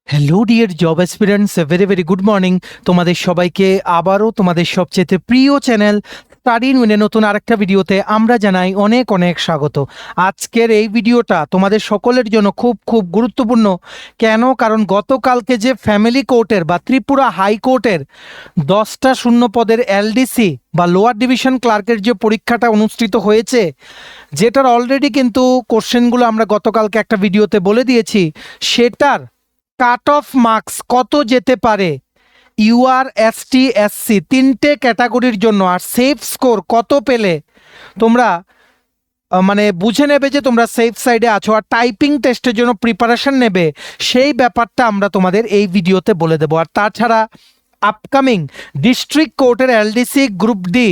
Hello dear job aspirants, very very good morning. তোমাদের সবাইকে আবারও তোমাদের সবচেয়ে প্রিয় চ্যানেল স্টাডি ইন উইনে নতুন আরেকটা ভিডিওতে আমরা জানাই অনেক অনেক স্বাগত। আজকের এই ভিডিওটা তোমাদের সকলের জন্য খুব খুব গুরুত্বপূর্ণ। কেন? কারণ গতকালকে যে ফ্যামিলি কোর্টের বা ত্রিপুরা হাইকোর্টের 10টা শূন্য পদের এলডিসি বা লোয়ার ডিভিশন ক্লার্কের যে পরীক্ষাটা অনুষ্ঠিত হয়েছে, যেটার অলরেডি কিন্তু কোশ্চেনগুলো আমরা গতকালকে একটা ভিডিওতে বলে দিয়েছি, সেটার কাট অফ মার্কস কত যেতে পারে ইউআর এসটি এসসি তিনটে ক্যাটাগরির জন্য, আর সেফ স্কোর কত পেলে তোমরা মানে বুঝে নেবে যে তোমরা সেফ সাইডে আছো আর টাইপিং টেস্টের জন্য প্রিপারেশন নেবে, সেই ব্যাপারটা আমরা তোমাদের এই ভিডিওতে বলে দেবো। আর তাছাড়া আপকামিং ডিস্ট্রিক্ট কোর্টের এলডিসি গ্রুপ ডি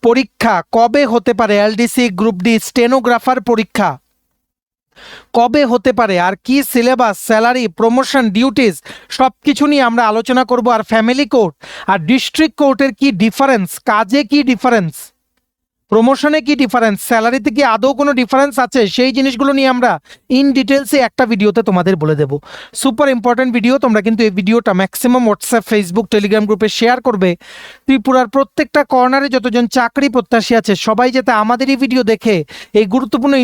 পরীক্ষা কবে হতে পারে, এলডিসি গ্রুপ ডি স্টেনোগ্রাফার পরীক্ষা কবে হতে পারে, আর কি সিলেবাস, স্যালারি, প্রমোশন, ডিউটিস সব কিছু নিয়ে আমরা আলোচনা করব। আর ফ্যামিলি কোর্ট আর ডিস্ট্রিক্ট কোর্টের কি ডিফারেন্স, কাজে কি ডিফারেন্স, প্রমোশনে কি ডিফারেন্স, স্যালারিতে কি আদৌ কোনো ডিফারেন্স আছে, সেই জিনিসগুলো নিয়ে আমরা ইন ডিটেলসে একটা ভিডিওতে তোমাদের বলে দেবো। Super important video. তোমরা কিন্তু এই ভিডিওটা ম্যাক্সিমাম হোয়াটসঅ্যাপ, ফেসবুক, টেলিগ্রাম গ্রুপে শেয়ার করবে। ত্রিপুরার প্রত্যেকটা কর্নারে যতজন চাকরি প্রত্যাশী আছে সবাই যাতে আমাদের এই ভিডিও দেখে এই গুরুত্বপূর্ণ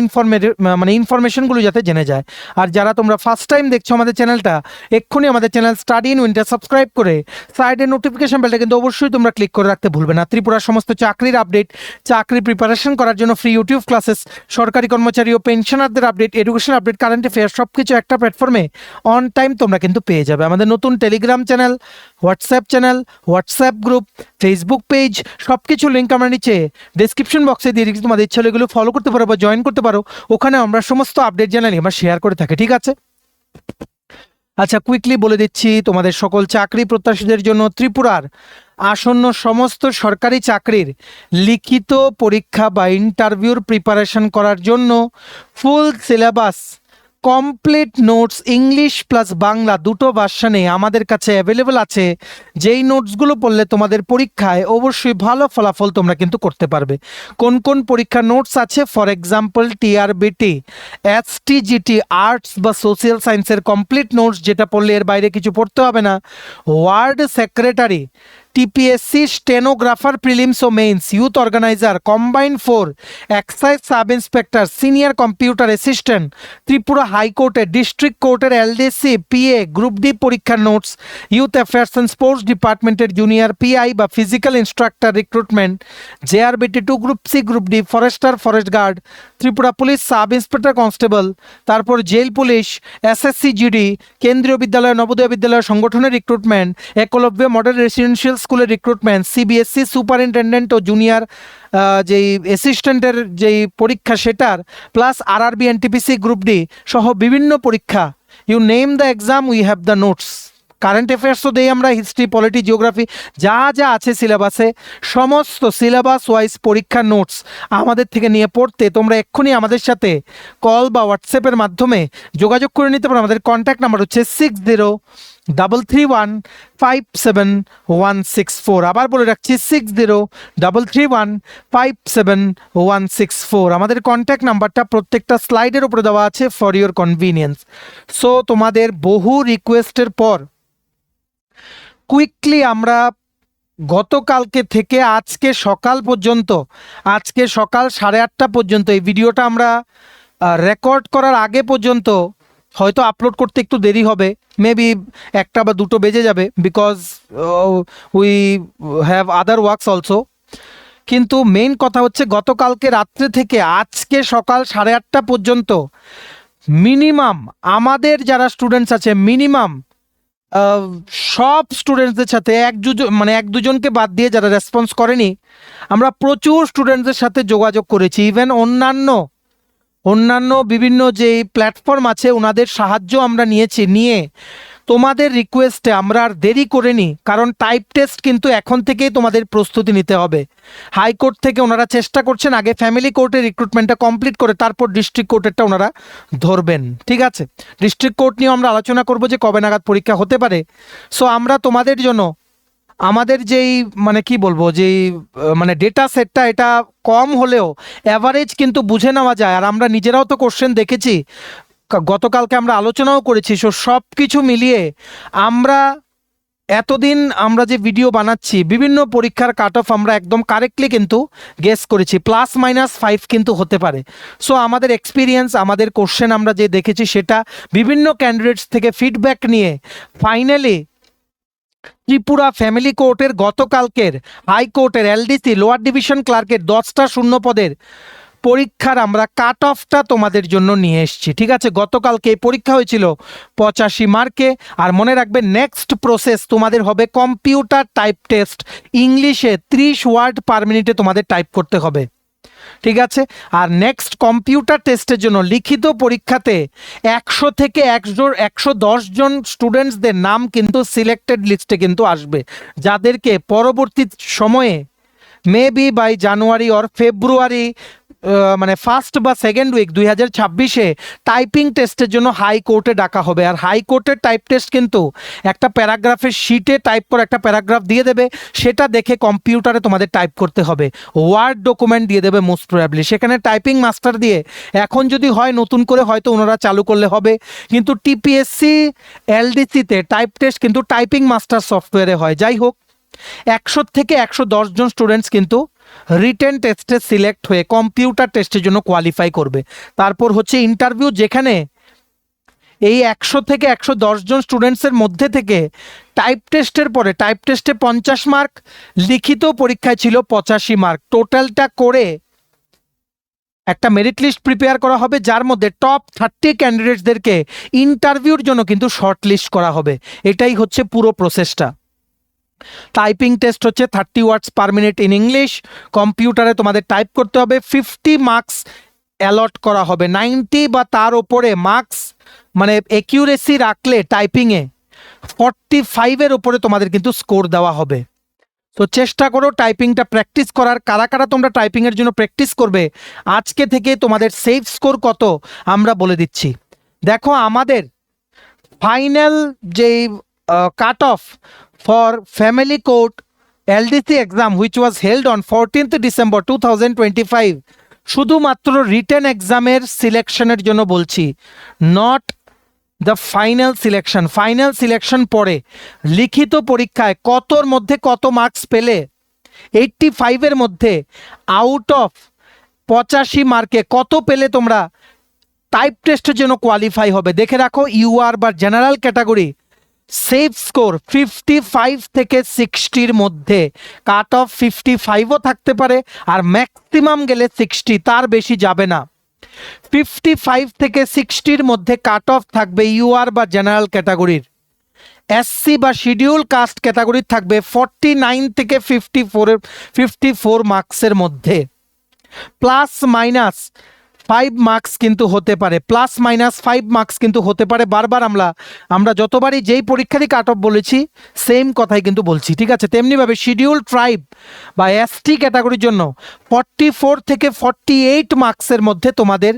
ইনফরমেশনগুলো যাতে জেনে যায়। আর যারা তোমরা ফার্স্ট টাইম দেখছো আমাদের চ্যানেলটা, এক্ষুনি আমাদের চ্যানেল স্টাডি ইন উইনটা সাবস্ক্রাইব করে সাইডের নোটিফিকেশন বেলটা কিন্তু অবশ্যই তোমরা ক্লিক করে রাখতে ভুলবে না। ত্রিপুরার সমস্ত চাকরির আপডেট, চাকরি প্রিপারেশন করার জন্য ফ্রি ইউটিউব ক্লাসেস, সরকারি কর্মচারী ও পেনশনারদের update, education update, current affair সব কিছু একটা প্ল্যাটফর্মে অন টাইম তোমরা কিন্তু পেয়ে যাবে। আমাদের নতুন Telegram channel, WhatsApp group, Facebook page সব কিছু লিঙ্ক আমরা নিচে ডেসক্রিপশন বক্সে দিয়ে রেখেছি। তোমাদের ইচ্ছা হলে এগুলো ফলো করতে পারো বা জয়েন করতে পারো। ওখানে আমরা সমস্ত আপডেট জানালি আমরা শেয়ার করে থাকি, ঠিক আছে? আচ্ছা, কুইকলি বলে দিচ্ছি তোমাদের সকল চাকরি প্রত্যাশীদের জন্য ত্রিপুরার আসন্ন সমস্ত সরকারি চাকরির লিখিত পরীক্ষা বা ইন্টারভিউর প্রিপারেশন করার জন্য full syllabus, complete notes English plus Bangla দুটো ভার্সনে আমাদের কাছে অ্যাভেলেবল আছে। যেই নোটসগুলো পড়লে তোমাদের পরীক্ষায় অবশ্যই ভালো ফলাফল তোমরা কিন্তু করতে পারবে। কোন কোন পরীক্ষার নোটস আছে? For example TRBT, STGT, arts বা সোশ্যাল সায়েন্সের কমপ্লিট নোটস, যেটা পড়লে এর বাইরে কিছু পড়তে হবে না। Ward secretary, TPSC stenographer prelims ও mains, youth organiser, combine 4, excise sub inspector, senior computer assistant, Tripura হাইকোর্টের ডিস্ট্রিক্ট কোর্টের এলডিসি পিএ গ্রুপ ডি পরীক্ষার notes, youth affairs and sports ডিপার্টমেন্টের জুনিয়র পিআই বা physical instructor recruitment, JRBT 2 group C, group D forester, forest guard, Tripura police sub inspector constable, তারপর jail police, SSC GD, Kendriya Vidyalaya, Navodaya Vidyalaya সংগঠনের recruitment, Eklavya model residential স্কুলের recruitment, CBSC superintendent ও junior যেই অ্যাসিস্ট্যান্টের যেই পরীক্ষা সেটার, plus RRB NTPC group D সহ বিভিন্ন পরীক্ষা। You name the exam, we have the notes. Current অ্যাফেয়ার্সও দেই আমরা, হিস্ট্রি, পলিটি, জিওগ্রাফি যা যা আছে সিলেবাসে সমস্ত সিলেবাস ওয়াইজ পরীক্ষার নোটস আমাদের থেকে নিয়ে পড়তে তোমরা এক্ষুনি আমাদের সাথে কল বা হোয়াটসঅ্যাপের মাধ্যমে যোগাযোগ করে নিতে পারো। আমাদের কন্ট্যাক্ট নাম্বার হচ্ছে 6033157164। আবার বলে রাখছি 6033157164। আমাদের কন্ট্যাক্ট নাম্বারটা প্রত্যেকটা স্লাইডের উপরে দেওয়া আছে ফর ইউর কনভিনিয়েন্স। সো তোমাদের বহু রিকোয়েস্টের পর কুইকলি আমরা গতকালকে থেকে আজকে সকাল পর্যন্ত, আজকে সকাল 8:30 পর্যন্ত এই ভিডিওটা আমরা রেকর্ড করার আগে পর্যন্ত, হয়তো আপলোড করতে একটু দেরি হবে, মেবি 1টা বা 2টো বেজে যাবে, because we have other works also. কিন্তু মেইন কথা হচ্ছে গতকালকে রাত্রে থেকে আজকে সকাল 8:30 পর্যন্ত মিনিমাম আমাদের যারা স্টুডেন্টস আছে, মিনিমাম সব স্টুডেন্টসদের সাথে এক দুজনকে বাদ দিয়ে যারা রেসপন্স করেনি, আমরা প্রচুর স্টুডেন্টসদের সাথে যোগাযোগ করেছি। ইভেন অন্যান্য বিভিন্ন যে প্ল্যাটফর্ম আছে ওনাদের সাহায্য আমরা নিয়ে তোমাদের রিকোয়েস্টে আমরা আর দেরি করিনি, কারণ টাইপ টেস্ট কিন্তু এখন থেকেই তোমাদের প্রস্তুতি নিতে হবে। হাইকোর্ট থেকে ওনারা চেষ্টা করছেন আগে ফ্যামিলি কোর্টের রিক্রুটমেন্টটা কমপ্লিট করে তারপর ডিস্ট্রিক্ট কোর্টেরটা ওনারা ধরবেন, ঠিক আছে? ডিস্ট্রিক্ট কোর্ট নিয়েও আমরা আলোচনা করব যে কবে নাগাদ পরীক্ষা হতে পারে। সো আমরা তোমাদের জন্য আমাদের যেই কি বলবো, যেই ডেটা সেটটা এটা কম হলেও অ্যাভারেজ কিন্তু বুঝে নেওয়া যায়। আর আমরা নিজেরাও তো কোশ্চেন দেখেছি, গতকালকে আমরা আলোচনাও করেছি। সো সব কিছু মিলিয়ে আমরা এতদিন আমরা যে ভিডিও বানাচ্ছি বিভিন্ন পরীক্ষার কাট অফ আমরা একদম কারেক্টলি কিন্তু গেস করেছি, +-5 কিন্তু হতে পারে। সো আমাদের এক্সপিরিয়েন্স, আমাদের কোশ্চেন আমরা যে দেখেছি সেটা, বিভিন্ন ক্যান্ডিডেটস থেকে ফিডব্যাক নিয়ে ফাইনালি ত্রিপুরা ফ্যামিলি কোর্টের গতকালকের হাইকোর্টের এলডিসি লোয়ার ডিভিশন ক্লার্কের 10টা শূন্য পদের পরীক্ষার আমরা কাট অফটা তোমাদের জন্য নিয়ে এসেছি। ঠিক আছে, গতকালকে এই পরীক্ষা হয়েছিল 85 মার্কে। আর মনে রাখবে নেক্সট প্রসেস তোমাদের হবে কম্পিউটার টাইপ টেস্ট, ইংলিশে 30 ওয়ার্ড পার মিনিটে তোমাদের টাইপ করতে হবে। ঠিক আছে, আর নেক্সট কম্পিউটার টেস্টের জন্য লিখিত পরীক্ষাতে 100 থেকে 110 জন স্টুডেন্টসদের নাম কিন্তু সিলেক্টেড লিস্টে কিন্তু আসবে, যাদেরকে পরবর্তী সময়ে মেবি বাই জানুয়ারি অর ফেব্রুয়ারি মানে ফার্স্ট বা সেকেন্ড উইক 2026-এ টাইপিং টেস্টের জন্য হাইকোর্টে ডাকা হবে। আর হাইকোর্টের টাইপ টেস্ট কিন্তু একটা প্যারাগ্রাফের শিটে টাইপ করে একটা প্যারাগ্রাফ দিয়ে দেবে, সেটা দেখে কম্পিউটারে তোমাদের টাইপ করতে হবে। ওয়ার্ড ডকুমেন্ট দিয়ে দেবে মোস্ট প্রবাবলি, সেখানে টাইপিং মাস্টার দিয়ে এখন যদি হয় নতুন করে হয়তো ওনারা চালু করলে হবে, কিন্তু টিপিএসসি এলডিসিতে টাইপ টেস্ট কিন্তু টাইপিং মাস্টার সফটওয়্যারে হয়। যাই হোক, 100 থেকে 110 জন স্টুডেন্টস কিন্তু রিটেন টেস্টে সিলেক্ট হয়ে কম্পিউটার টেস্টের জন্য কোয়ালিফাই করবে। তারপর হচ্ছে ইন্টারভিউ, যেখানে এই 100 থেকে 110 জন স্টুডেন্টসের মধ্যে থেকে টাইপ টেস্টের পরে টাইপ টেস্টে 50 মার্ক, লিখিত পরীক্ষায় ছিল 85 মার্ক, টোটালটা করে একটা মেরিট লিস্ট প্রিপেয়ার করা হবে, যার মধ্যে টপ 30 ক্যান্ডিডেটসদেরকে ইন্টারভিউর জন্য কিন্তু শর্ট লিস্ট করা হবে। এটাই হচ্ছে পুরো প্রসেসটা। টাইপিং টেস্ট হচ্ছে 30 words per minute in English, কম্পিউটারে তোমাদের টাইপ করতে হবে, 50 মার্কস অ্যালট করা হবে। 90 বা তার ওপরে মার্কস মানে অ্যাকিউরেসি রাখলে টাইপিংয়ে 45-এর ওপরে তোমাদের কিন্তু স্কোর দেওয়া হবে। তো চেষ্টা করো টাইপিংটা প্র্যাকটিস করার। কারা কারা তোমরা টাইপিংয়ের জন্য প্র্যাকটিস করবে, আজকে থেকে তোমাদের সেফ স্কোর কত আমরা বলে দিচ্ছি। দেখো, আমাদের ফাইনাল যেই cut off for family court LDC exam which was held on 14th December 2025 শুধুমাত্র রিটেন এক্সামের সিলেকশনের জন্য বলছি, not the final selection. Final selection পরে লিখিত পরীক্ষায় কতর মধ্যে কত মার্কস পেলে 85-এর মধ্যে আউট অফ 85 মার্কে কত পেলে তোমরা টাইপ টেস্টের জন্য কোয়ালিফাই হবে। দেখে রাখো, ইউআর বা জেনারেল ক্যাটাগরি সেফ স্কোর 55 থেকে 60-র মধ্যে, কাট অফ 55ও থাকতে পারে আর ম্যাক্সিমাম গেলে 60, তার বেশি যাবে না। 55 থেকে 60-র মধ্যে কাট অফ থাকবে ইউআর বা জেনারেল ক্যাটাগরির। এসসি বা শিডিউল কাস্ট ক্যাটাগরির থাকবে 49 থেকে 54 মার্কসের মধ্যে। +-5 মার্কস কিন্তু হতে পারে, +-5 মার্কস কিন্তু হতে পারে। বারবার আমরা যতবারই যেই পরীক্ষারই কাট অফ বলেছি সেম কথাই কিন্তু বলছি। ঠিক আছে, তেমনিভাবে শিডিউল ট্রাইব বা এসটি ক্যাটাগরির জন্য 44 থেকে 48 মার্কসের মধ্যে তোমাদের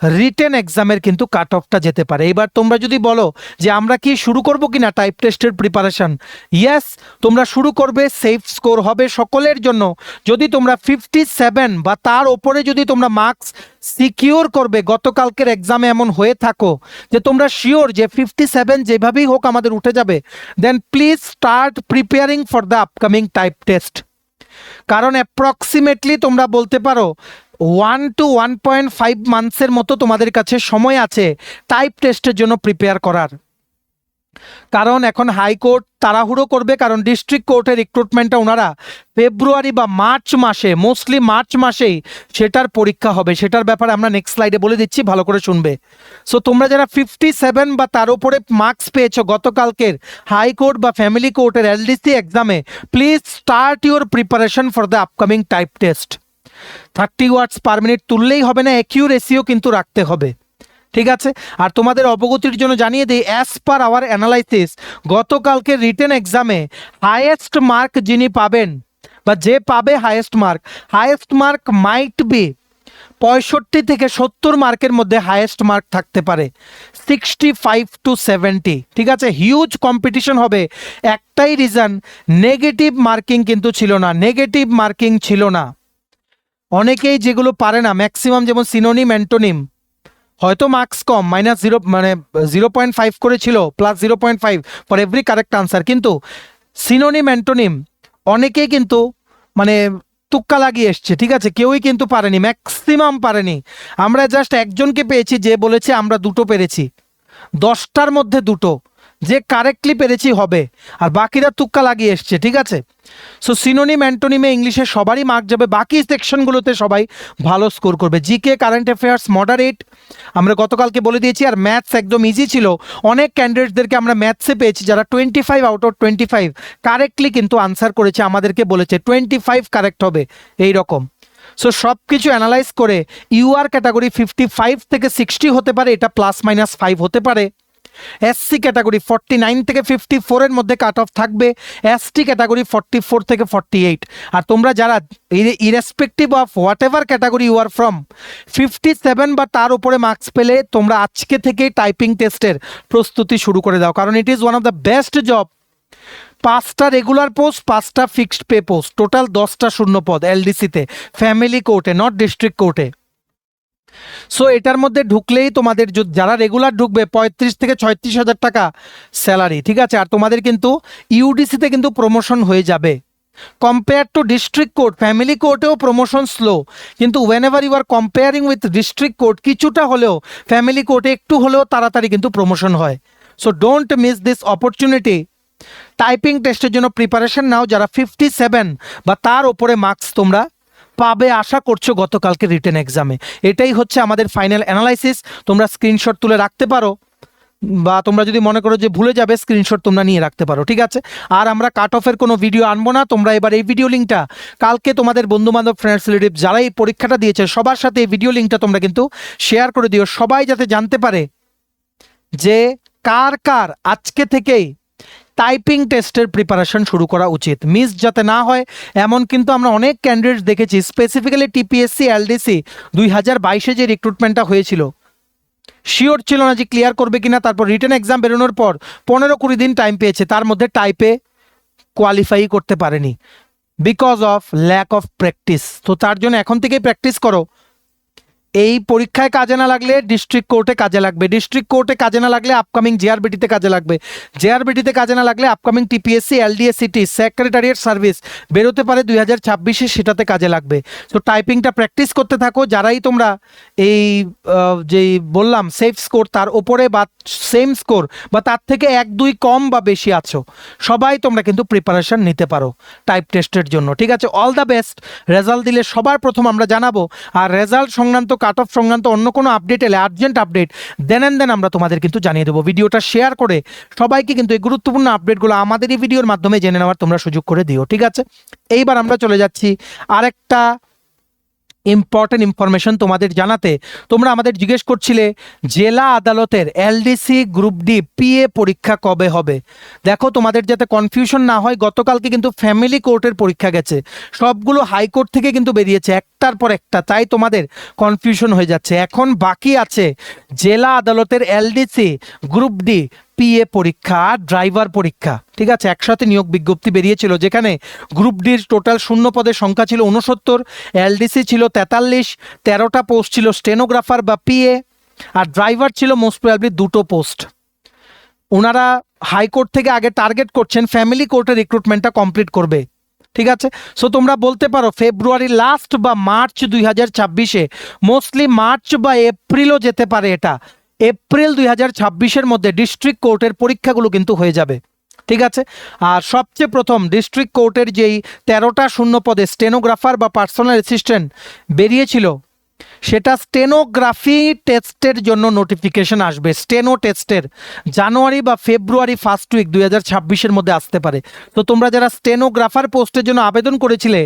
রিটেন এক্সামের কিন্তু কাট অফটা যেতে পারে। এবার তোমরা যদি বলো যে আমরা কি শুরু করবো কিনা টাইপ টেস্টের প্রিপারেশন, ইয়েস তোমরা শুরু করবে। সেফ স্কোর হবে সকলের জন্য যদি তোমরা 57 বা তার ওপরে যদি তোমরা মার্কস সিকিউর করবে। গতকালকের এক্সামে এমন হয়ে থাকো যে তোমরা শিওর যে 57 যেভাবেই হোক আমাদের উঠে যাবে, then please start preparing for the upcoming type test. কারণ অ্যাপ্রক্সিমেটলি তোমরা বলতে পারো 1 to 1.5 মান্থসের মতো তোমাদের কাছে সময় আছে টাইপ টেস্টের জন্য প্রিপেয়ার করার। কারণ এখন হাইকোর্ট তাড়াহুড়ো করবে, কারণ ডিস্ট্রিক্ট কোর্টের রিক্রুটমেন্টটা ওনারা ফেব্রুয়ারি বা মার্চ মাসে, মোস্টলি মার্চ মাসেই সেটার পরীক্ষা হবে। সেটার ব্যাপারে আমরা নেক্সট স্লাইডে বলে দিচ্ছি, ভালো করে শুনবে। সো তোমরা যারা 57 বা তার উপরে মার্কস পেয়েছো গতকালকের হাইকোর্ট বা ফ্যামিলি কোর্টের এলডিসি এক্সামে, please start your preparation for the upcoming type test. 30 words per minute তুললেই হবে না, অ্যাকিউরেসিও কিন্তু রাখতে হবে। ঠিক আছে, আর তোমাদের অবগতির জন্য জানিয়ে দিই, অ্যাজ পার আওয়ার অ্যানালাইসিস গতকালকে রিটেন এক্সামে হাইয়েস্ট মার্ক যিনি পাবেন বা যে পাবে হাইয়েস্ট মার্ক মাইট বি 65 থেকে 70 মার্কের মধ্যে হাইয়েস্ট মার্ক থাকতে পারে, 65 to 70। ঠিক আছে, হিউজ কম্পিটিশন হবে। একটাই রিজন, নেগেটিভ মার্কিং কিন্তু ছিল না। অনেকেই যেগুলো পারে না, ম্যাক্সিমাম যেমন সিনোনিম অ্যান্টোনিম হয়তো মার্কস কম -0 মানে 0.5 করে ছিল, +0.5 ফর এভরি কারেক্ট আনসার, কিন্তু সিনোনিম অ্যান্টোনিম অনেকেই কিন্তু মানে তুক্কা লাগিয়ে এসছে, ঠিক আছে, কেউই কিন্তু পারেনি, ম্যাক্সিমাম পারেনি। আমরা জাস্ট একজনকে পেয়েছি যে বলেছে আমরা দুটো পেরেছি, 10টার মধ্যে দুটো, যে কারেক্টলি পেরেছি হবে, আর বাকিরা তুক্কা লাগিয়ে এসছে, ঠিক আছে। সো সিনোনিম অ্যান্টোনিমে ইংলিশে সবারই মার্ক যাবে, বাকি সেকশনগুলোতে সবাই ভালো স্কোর করবে। জিকে, কারেন্ট অ্যাফেয়ার্স মডারেট আমরা গতকালকে বলে দিয়েছি, আর ম্যাথস একদম ইজি ছিল। অনেক ক্যান্ডিডেটদেরকে আমরা ম্যাথসে পেয়েছি যারা 25 আউট অফ 25 কারেক্টলি কিন্তু আনসার করেছে, আমাদেরকে বলেছে 25 কারেক্ট হবে এই রকম। সো সব কিছু অ্যানালাইজ করে ইউআর ক্যাটাগরি 55 থেকে 60 হতে পারে, এটা +-5 হতে পারে। এসসি ক্যাটাগরি 49 থেকে 54 এর মধ্যে কাট অফ থাকবে, এসটি ক্যাটাগরি 44 থেকে 48। আর তোমরা যারা irrespective of whatever category you are from 57 বা তার উপরে মার্কস পেলে তোমরা আজকে থেকে টাইপিং টেস্টের প্রস্তুতি শুরু করে দাও, কারণ it is one of the best job. 5টা রেগুলার পোস্ট, 5টা ফিক্সড পে পোস্ট, টোটাল 10টা শূন্য পদ এলডিসিতে, ফ্যামিলি কোর্টে, নট ডিস্ট্রিক্ট কোর্টে। সো এটার মধ্যে ঢুকলেই তোমাদের যারা রেগুলার ঢুকবে 35 থেকে 36 হাজার টাকা স্যালারি, ঠিক আছে। আর তোমাদের কিন্তু ইউডিসিতে কিন্তু প্রমোশন হয়ে যাবে। Compare to district court, family কোর্টেও প্রমোশন স্লো, কিন্তু whenever you are comparing with district court কিছুটা হলেও ফ্যামিলি কোর্টে একটু হলেও তাড়াতাড়ি কিন্তু প্রমোশন হয়। So don't miss this opportunity. Typing টেস্টের জন্য প্রিপারেশন নাও যারা 57 বা তার ওপরে মার্কস তোমরা পাবে আশা করছো গতকালকে রিটেন এক্সামে। এটাই হচ্ছে আমাদের ফাইনাল অ্যানালাইসিস। তোমরা স্ক্রিনশট তুলে রাখতে পারো, বা তোমরা যদি মনে করো যে ভুলে যাবে স্ক্রিনশট তোমরা নিয়ে রাখতে পারো, ঠিক আছে। আর আমরা কাট অফের কোনো ভিডিও আনবো না, তোমরা এবার এই ভিডিও লিঙ্কটা কালকে তোমাদের বন্ধুবান্ধব, ফ্রেন্ডস, রিলেটিভ যারা এই পরীক্ষাটা দিয়েছে সবার সাথে এই ভিডিও লিঙ্কটা তোমরা কিন্তু শেয়ার করে দিও, সবাই যাতে জানতে পারে যে কার কার আজকে থেকেই টাইপিং টেস্টের প্রিপারেশন শুরু করা উচিত, মিস যাতে না হয়। এমন কিন্তু আমরা অনেক ক্যান্ডিডেট দেখেছি, স্পেসিফিক্যালি টিপিএসসি এলডিসি 2022-এ যে রিক্রুটমেন্টটা হয়েছিল, শিওর ছিল না যে ক্লিয়ার করবে কিনা, তারপর রিটেন এক্সাম বেরোনোর পর 15-20 দিন টাইম পেয়েছে, তার মধ্যে টাইপে কোয়ালিফাই করতে পারেনি because of lack of practice. তো তার জন্য এখন থেকেই প্র্যাকটিস করো। এই পরীক্ষায় কাজে না লাগলে ডিস্ট্রিক্ট কোর্টে কাজে লাগবে, ডিস্ট্রিক্ট কোর্টে কাজে না লাগলে আপকামিং জেআরবিটিতে কাজে লাগবে, জেআরবিটিতে কাজে না লাগলে আপকামিং টিপিএসসি এলডিএসিটি সেক্রেটারিয়েট সার্ভিস বেরোতে পারে 2026-এ, সেটাতে কাজে লাগবে। তো টাইপিংটা প্র্যাকটিস করতে থাকো। যারাই তোমরা এই যেই বললাম সেফ স্কোর তার ওপরে বা সেম স্কোর বা তার থেকে 1-2 কম বা বেশি আছো, সবাই তোমরা কিন্তু প্রিপারেশন নিতে পারো টাইপ টেস্টের জন্য, ঠিক আছে। All the best. রেজাল্ট দিলে সবার প্রথম আমরা জানাবো, আর রেজাল্ট সংক্রান্ত, কাট অফ সংক্রান্ত অন্য কোনো আপডেট এলে, আর্জেন্ট আপডেট দেন আমরা তোমাদের কিন্তু জানিয়ে দেবো। ভিডিওটা শেয়ার করে সবাইকে কিন্তু এই গুরুত্বপূর্ণ আপডেটগুলো আমাদের এই ভিডিওর মাধ্যমে জেনে নেওয়ার তোমরা সুযোগ করে দিও, ঠিক আছে। এইবার আমরা চলে যাচ্ছি আরেকটা ইম্পর্টেন্ট ইনফরমেশন তোমাদের জানাতে। তোমরা আমাদের জিজ্ঞেস করছিলে জেলা আদালতের এলডিসি গ্রুপ ডি পিএ পরীক্ষা কবে হবে। দেখো, তোমাদের যাতে কনফিউশন না হয়, গতকালকে কিন্তু ফ্যামিলি কোর্টের পরীক্ষা গেছে, সবগুলো হাইকোর্ট থেকে কিন্তু বেরিয়েছে একটার পর একটা, তাই তোমাদের কনফিউশন হয়ে যাচ্ছে। এখন বাকি আছে জেলা আদালতের এলডিসি গ্রুপ ডি পিএ পরীক্ষা আর ড্রাইভার পরীক্ষা, ঠিক আছে। একসাথে নিয়োগ বিজ্ঞপ্তি বেরিয়েছিল, যেখানে গ্রুপ ডির টোটাল শূন্য পদের সংখ্যা ছিল 69, এলডিসি ছিল 43, 13টা পোস্ট ছিল স্টেনোগ্রাফার বা পিএ, আর ড্রাইভার ছিল মোস্ট প্রবাবলি 2টো পোস্ট। ওনারা হাইকোর্ট থেকে আগে টার্গেট করছেন ফ্যামিলি কোর্টের রিক্রুটমেন্টটা কমপ্লিট করবে, ঠিক আছে। সো তোমরা বলতে পারো ফেব্রুয়ারি লাস্ট বা মার্চ 2026-এ, মোস্টলি মার্চ বা এপ্রিলও যেতে পারে, এটা এপ্রিল 2026-এর মধ্যে ডিস্ট্রিক্ট কোর্টের পরীক্ষাগুলো কিন্তু হয়ে যাবে, ঠিক আছে। আর সবচেয়ে প্রথম ডিস্ট্রিক্ট কোর্টের যেই 13টা শূন্য পদে স্টেনোগ্রাফার বা পার্সোনাল অ্যাসিস্ট্যান্ট বেরিয়েছিল, সেটা স্টেনোগ্রাফি টেস্টের জন্য নোটিফিকেশন আসবে, স্টেনো টেস্টের জানুয়ারি বা ফেব্রুয়ারি ফার্স্ট উইক 2026-এর মধ্যে আসতে পারে। তো তোমরা যারা স্টেনোগ্রাফার পোস্টের জন্য আবেদন করেছিলে,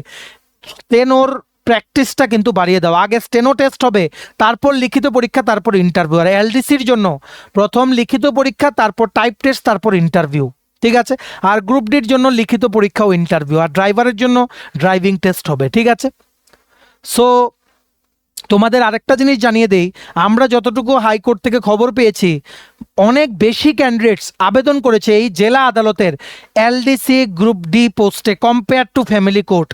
স্টেনোর প্র্যাকটিসটা কিন্তু বাড়িয়ে দাও। আগে স্টেনো টেস্ট হবে, তারপর লিখিত পরীক্ষা, তারপর ইন্টারভিউ। আর এলডিসির জন্য প্রথম লিখিত পরীক্ষা, তারপর টাইপ টেস্ট, তারপর ইন্টারভিউ, ঠিক আছে। আর গ্রুপ ডির জন্য লিখিত পরীক্ষা ও ইন্টারভিউ, আর ড্রাইভারের জন্য ড্রাইভিং টেস্ট হবে, ঠিক আছে। সো তোমাদের আরেকটা জিনিস জানিয়ে দেই, আমরা যতটুকু হাইকোর্ট থেকে খবর পেয়েছি, অনেক বেশি ক্যান্ডিডেটস আবেদন করেছে এই জেলা আদালতের এলডিসি গ্রুপ ডি পোস্টে compare to family court.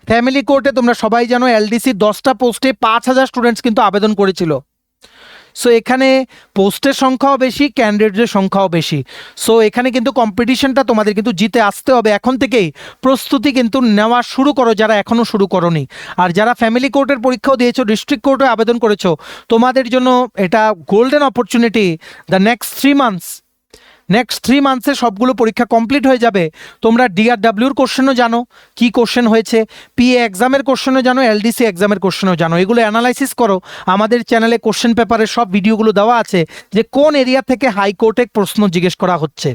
Family কোর্টে তোমরা সবাই জানো এলডিসি 10টা পোস্টে 5,000 স্টুডেন্টস কিন্তু আবেদন করেছিল। সো এখানে পোস্টের সংখ্যাও বেশি, ক্যান্ডিডেটের সংখ্যাও বেশি। সো এখানে কিন্তু কম্পিটিশনটা তোমাদের কিন্তু জিতে আসতে হবে। এখন থেকেই প্রস্তুতি কিন্তু নেওয়া শুরু করো যারা এখনও শুরু করোনি। আর যারা ফ্যামিলি কোর্টের পরীক্ষাও দিয়েছো, ডিস্ট্রিক্ট কোর্টে আবেদন করেছো, তোমাদের জন্য এটা golden opportunity. The next three মান্থসে সবগুলো পরীক্ষা কমপ্লিট হয়ে যাবে। তোমরা ডিআরডাব্লিউর কোশ্চেনও জানো কি কোশ্চেন হয়েছে, পিএ এক্সামের কোশ্চেনও জানো, এলডিসি এক্সামের কোশ্চেনও জানো। এগুলো অ্যানালাইসিস করো। আমাদের চ্যানেলে কোশ্চেন পেপারের সব ভিডিওগুলো দেওয়া আছে যে কোন এরিয়া থেকে হাইকোর্টে প্রশ্ন জিজ্ঞেস করা হচ্ছে,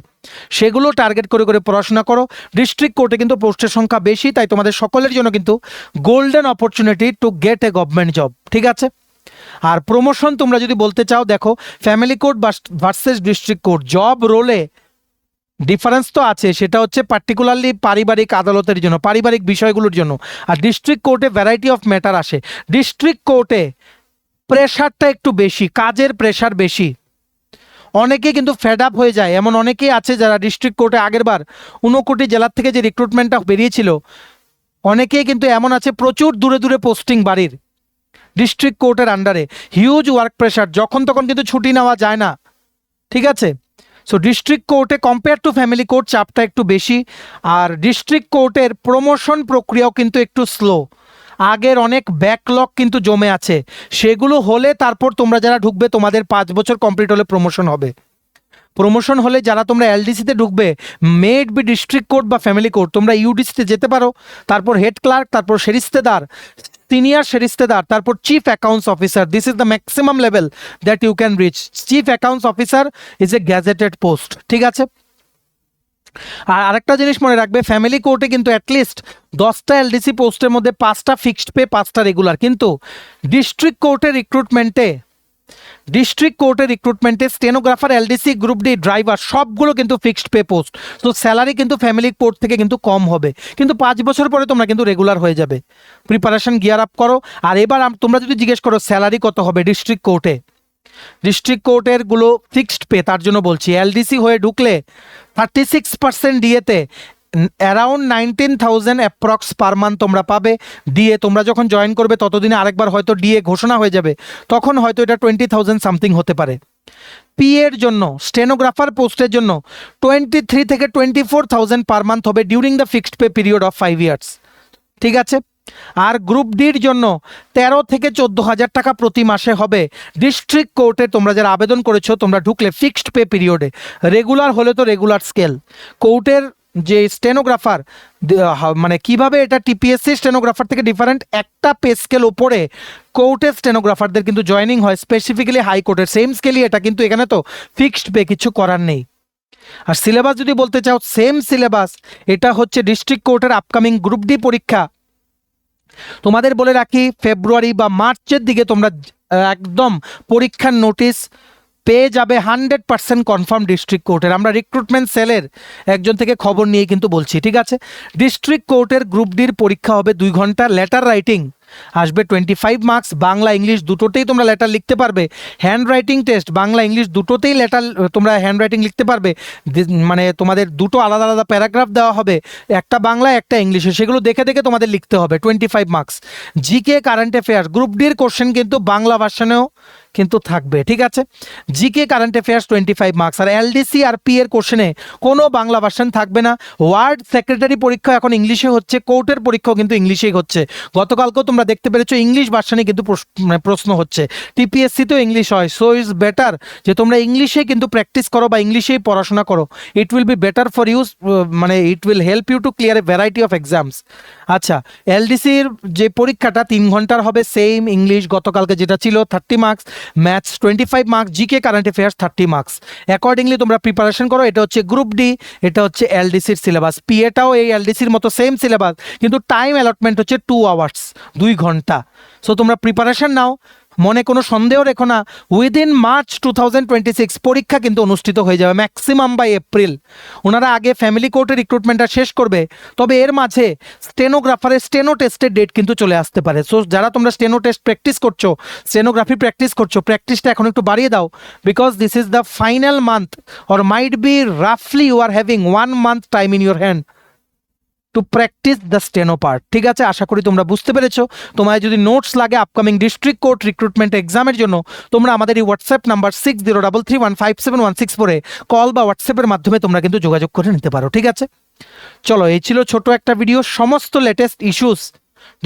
সেগুলো টার্গেট করে করে পড়াশোনা করো। ডিস্ট্রিক্ট কোর্টে কিন্তু পোস্টের সংখ্যা বেশি, তাই তোমাদের সকলের জন্য কিন্তু golden opportunity to get a government job. ঠিক আছে। আর প্রমোশন তোমরা যদি বলতে চাও, দেখো family court versus district court job রোলে ডিফারেন্স তো আছে, সেটা হচ্ছে পার্টিকুলারলি পারিবারিক আদালতের জন্য, পারিবারিক বিষয়গুলোর জন্য। আর ডিস্ট্রিক্ট কোর্টে ভ্যারাইটি অফ ম্যাটার আসে। ডিস্ট্রিক্ট কোর্টে প্রেশারটা একটু বেশি, কাজের প্রেশার বেশি। অনেকে কিন্তু ফেড আপ হয়ে যায়, এমন অনেকেই আছে যারা ডিস্ট্রিক্ট কোর্টে আগেরবার 59 জেলার থেকে যে রিক্রুটমেন্টটা বেরিয়েছিল, অনেকেই কিন্তু এমন আছে প্রচুর দূরে দূরে পোস্টিং বাড়ির ডিস্ট্রিক্ট কোর্টের আন্ডারে, হিউজ ওয়ার্ক প্রেশার, যখন তখন কিন্তু ছুটি নেওয়া যায় না। ঠিক আছে। সো ডিস্ট্রিক্ট কোর্টে কম্পেয়ার টু ফ্যামিলি কোর্ট চাপটা একটু বেশি। আর ডিস্ট্রিক্ট কোর্টের প্রমোশন প্রক্রিয়াও কিন্তু একটু স্লো। আগের অনেক ব্যাকলগ কিন্তু জমে আছে, সেগুলো হলে তারপর তোমরা যারা ঢুকবে তোমাদের 5 বছর কমপ্লিট হলে প্রমোশন হবে। প্রমোশন হলে যারা তোমরা এলডিসিতে ঢুকবে, মেড বি ডিস্ট্রিক্ট কোর্ট বা ফ্যামিলি কোর্ট, তোমরা ইউডিসিতে যেতে পারো, তারপর হেড ক্লার্ক, তারপর সেরিস্তেদার, সিনিয়র সেরিস্তেদার, তারপর chief accounts officer. This is the maximum level that you can reach. Chief accounts officer is a gazetted post. ঠিক আছে। আর আরেকটা জিনিস মনে রাখবে, ফ্যামিলি কোর্টে কিন্তু অ্যাটলিস্ট 10টা এলডিসি পোস্টের মধ্যে 5টা ফিক্সড পে, 5টা রেগুলার। কিন্তু ডিস্ট্রিক্ট কোর্টের রিক্রুটমেন্টে stenographer, LDC, group D, driver সবগুলো কিন্তু ফিক্সড পে পোস্ট। তো স্যালারি কিন্তু ফ্যামিলি কোর্ট থেকে কিন্তু কম হবে, কিন্তু 5 বছর পরে তোমরা কিন্তু রেগুলার হয়ে যাবে। প্রিপারেশন গিয়ার আপ করো। আর এবার তোমরা যদি জিজ্ঞেস করো স্যালারি কত হবে ডিস্ট্রিক্ট কোর্টের গুলো ফিক্সড পে, তার জন্য বলছি এলডিসি হয়ে ঢুকলে 36% ডিএতে অ্যারাউন্ড 19,000 অ্যাপ্রক্স পার মান্থ তোমরা পাবে। ডিএ তোমরা যখন জয়েন করবে ততদিনে আরেকবার হয়তো ডিএ ঘোষণা হয়ে যাবে, তখন হয়তো এটা 20,000 সামথিং হতে পারে। পি এর জন্য, স্টেনোগ্রাফার পোস্টের জন্য 23 থেকে 24,000 পার মান্থ হবে during the fixed pay period of 5 years. ঠিক আছে। আর গ্রুপ ডির জন্য 13 থেকে 14,000 টাকা প্রতি মাসে হবে। ডিস্ট্রিক্ট কোর্টে তোমরা যারা আবেদন করেছো, তোমরা ঢুকলে ফিক্সড পে পিরিয়ডে, রেগুলার হলে তো রেগুলার স্কেল। কোর্টের যে স্টেনোগ্রাফার, মানে কিভাবে এটা টিপিএসসি স্টেনোগ্রাফার থেকে ডিফারেন্ট, একটা পে স্কেল ওপরে কোর্টের স্টেনোগ্রাফারদের কিন্তু জয়েনিং হয়, স্পেসিফিক্যালি হাইকোর্টের সেম স্কেলই এটা, কিন্তু এখানে তো ফিক্সড পে, কিছু করার নেই। আর সিলেবাস যদি বলতে চাও, সেম সিলেবাস। এটা হচ্ছে ডিস্ট্রিক্ট কোর্টের আপকামিং গ্রুপ ডি পরীক্ষা। তোমাদের বলে রাখি, ফেব্রুয়ারি বা মার্চের দিকে তোমরা একদম পরীক্ষার নোটিশ পেয়ে যাবে 100% কনফার্ম ডিস্ট্রিক্ট কোর্টের। আমরা রিক্রুটমেন্ট সেলের একজন থেকে খবর নিয়ে কিন্তু বলছি। ঠিক আছে। ডিস্ট্রিক্ট কোর্টের গ্রুপ ডির পরীক্ষা হবে 2 ঘন্টা। লেটার রাইটিং আসবে 25 মার্কস। বাংলা ইংলিশ দুটোতেই তোমরা লেটার লিখতে পারবে। Hand writing test, Bangla English দুটোতেই লেটার তোমরা হ্যান্ড রাইটিং লিখতে পারবে। মানে তোমাদের দুটো আলাদা আলাদা প্যারাগ্রাফ দেওয়া হবে, একটা বাংলা একটা ইংলিশে, সেগুলো দেখে দেখে তোমাদের লিখতে হবে। 25 marks. GK, current affairs, group ডির কোশ্চেন কিন্তু বাংলা ভার্সনেও কিন্তু থাকবে। ঠিক আছে। GK, current affairs 25 marks. আর এলডিসি আর পি এর কোশ্চেনে কোনো বাংলা ভার্সন থাকবে না। ওয়ার্ড সেক্রেটারি পরীক্ষা এখন ইংলিশে হচ্ছে, কোর্টের পরীক্ষাও কিন্তু ইংলিশেই হচ্ছে। গতকালকেও তোমরা দেখতে পেরেছো ইংলিশ ভার্সনে কিন্তু প্রশ্ন হচ্ছে। টিপিএসসিতেও ইংলিশ হয়। সো ইটস বেটার যে তোমরা ইংলিশে কিন্তু প্র্যাকটিস করো বা ইংলিশেই পড়াশোনা করো। It will be better for use, মানে it will help you to clear a variety of exams. আচ্ছা, এলডিসির যে পরীক্ষাটা 3 ঘন্টার হবে, সেম ইংলিশ গতকালকে যেটা ছিল, 30 marks, maths 25 marks, GK, current affairs 30 marks. Accordingly তোমরা প্রিপারেশন করো। এটা হচ্ছে গ্রুপ ডি, এটা হচ্ছে এলডিসির সিলেবাস। পিএটাও এই এলডিসির মতো সেম সিলেবাস, কিন্তু টাইম অ্যালটমেন্ট হচ্ছে 2 আওয়ার্স, 2 ঘন্টা। সো তোমরা প্রিপারেশন নাও, মনে কোনো সন্দেহ রেখো না। উইদিন মার্চ 2026 পরীক্ষা কিন্তু অনুষ্ঠিত হয়ে যাবে, ম্যাক্সিমাম বাই এপ্রিল। ওনারা আগে ফ্যামিলি কোর্টের রিক্রুটমেন্টটা শেষ করবে, তবে এর মাঝে স্টেনোগ্রাফারের স্টেনো টেস্টের ডেট কিন্তু চলে আসতে পারে। সো যারা তোমরা স্টেনো টেস্ট প্র্যাকটিস করছো, স্টেনোগ্রাফি প্র্যাকটিস করছো, প্র্যাকটিসটা এখন একটু বাড়িয়ে দাও, because this is the final month, or might be রাফলি you are having 1 month time in your hand to practise the steno part. ঠিক আছে, আশা করি তোমরা বুঝতে পেরেছো। তোমায় যদি নোটস লাগে আপকামিং ডিস্ট্রিক্ট কোর্ট রিক্রুটমেন্ট এক্সামের জন্য, তোমরা আমাদের এই হোয়াটসঅ্যাপ নাম্বার 6033157164 কল বা হোয়াটসঅ্যাপের মাধ্যমে তোমরা কিন্তু যোগাযোগ করে নিতে পারো। ঠিক আছে, চলো, এই ছিল ছোট একটা ভিডিও। সমস্ত লেটেস্ট ইস্যুস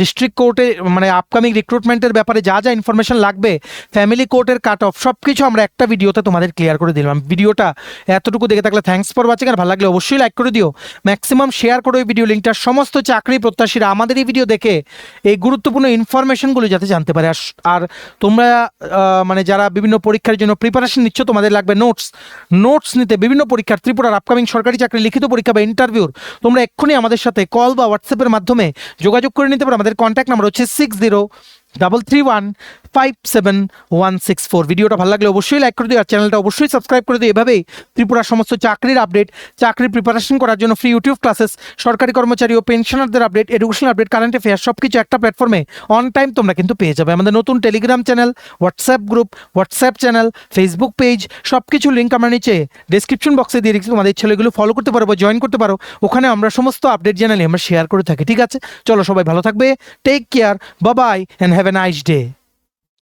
ডিস্ট্রিক্ট কোর্টে মানে আপকামিং রিক্রুটমেন্টের ব্যাপারে যা যা ইনফরমেশন লাগবে, ফ্যামিলি কোর্টের কাট অফ, সব কিছু আমরা একটা ভিডিওতে তোমাদের ক্লিয়ার করে দিলাম। ভিডিওটা এতটুকু দেখে থাকলে থ্যাঙ্কস ফর ওয়াচিং। আর ভালো লাগলে অবশ্যই লাইক করে দিও, ম্যাক্সিমাম শেয়ার করো এই ভিডিও লিঙ্কটা। সমস্ত চাকরি প্রত্যাশীরা আমাদের এই ভিডিও দেখে এই গুরুত্বপূর্ণ ইনফরমেশনগুলো যাতে জানতে পারে। আর তোমরা মানে যারা বিভিন্ন পরীক্ষার জন্য প্রিপারেশন নিচ্ছ, তোমাদের লাগবে নোটস নিতে বিভিন্ন পরীক্ষার, ত্রিপুরার আপকামিং সরকারি চাকরি লিখিত পরীক্ষা বা ইন্টারভিউর, তোমরা এক্ষুনি আমাদের সাথে কল বা হোয়াটসঅ্যাপের মাধ্যমে যোগাযোগ করে নিতে পারো। আমাদের কন্ট্যাক্ট নাম্বার হচ্ছে 6033157164। ভিডিওটা ভালো লাগলে অবশ্যই লাইক করে দিও, আর চ্যানেলটা অবশ্যই সাবস্ক্রাইব করে দিও। এভাবেই ত্রিপুরার সমস্ত চাকরির আপডেট, চাকরির প্রিপারেশন করার জন্য ফ্রি ইউটিউব ক্লাসেস, সরকারি কর্মচারী ও পেনশনারদের update, educational update, current affairs, সব কিছু একটা প্ল্যাটফর্মে অন টাইম তোমরা কিন্তু পেয়ে যাবে। আমাদের নতুন Telegram channel, WhatsApp group, WhatsApp channel, Facebook page, সব কিছু লিঙ্ক আমরা নিচে ডেসক্রিপশন বক্সে দিয়ে রেখেছি। তোমাদের ছেলেগুলো ফলো করতে পারো বা জয়েন করতে পারো, ওখানে আমরা সমস্ত আপডেট চ্যানেলে আমরা শেয়ার করে থাকি। ঠিক আছে, চলো, সবাই ভালো থাকবে, take care, bye bye and have a nice day.